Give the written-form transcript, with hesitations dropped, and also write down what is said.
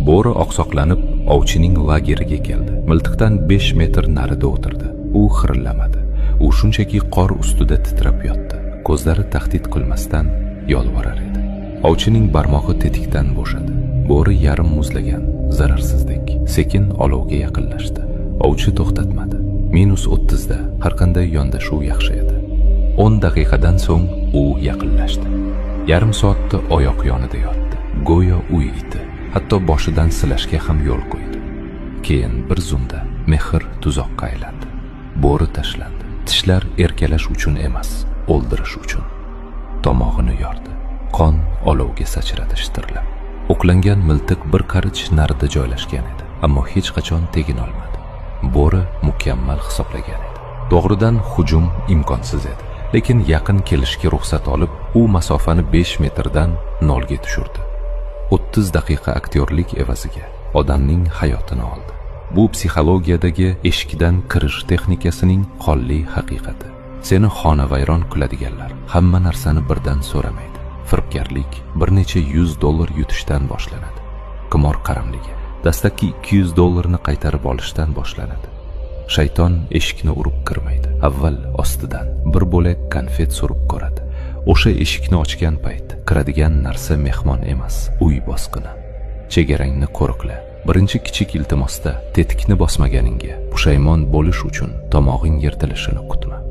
Bo'ri oqsoqlanib ovchining lageriga keldi. Miltiqdan 5 metr narida o'tirdi. U xirillamadi. U shunchaki qor ustida titrab yotdi. Ko'zlari tahdid qilmasdan yolvorar edi. Ovchining barmog'i tetikdan bo'shadi. Bo'ri yarim muzlagan, zararsizdek sekin olovga yaqinlashdi. Ovchi to'xtatmadi. -30 da har qanday yondashuv yaxshi edi. 10 daqiqadan so'ng u yaqinlashdi. Yarim soatda oyoq yonida yotdi. Go'yo uy iti, hatto boshidan silashga ham yo'l qo'ydi. Keyin bir zumda mehr tuzoqqa aylandi. Bo'ri tashlandi. Tishlar erkalash uchun emas, o'ldirish uchun. Tomog'ini yordi. Qon olovga sachradi shitirlab. O'qlangan miltiq bir qarich narida joylashgan edi, ammo hech qachon tegina olmadi. Bo'ri mukammal hisoblagan edi. To'g'ridan hujum imkonsiz edi, lekin yaqin kelishga ruxsat olib, u masofani 5 metrdan 0 ga tushirdi. 30 daqiqa aktyorlik evaziga odamning hayotini oldi. Bu psixologiyadagi eshikdan kirish texnikasining qonli haqiqati. Seni xonavayron qiladiganlar hamma narsani birdan so'ramaydi. Firibgarlik bir necha $100 yutishdan boshlanadi. Qimor qaramligi dastlabki $200 qaytarib olishdan boshlanadi. Shayton eshikni urib kirmaydi. Avval ostidan bir bo'lak konfet so'rib ko'radi. O'sha eshikni ochgan payt kiradigan narsa mehmon emas, uy bosqini. Chegarangni qo'riqla. Birinchi kichik iltimosda tetikni bosmaganingga pushaymon bo'lish uchun tomog'ing yirtilishini kutma.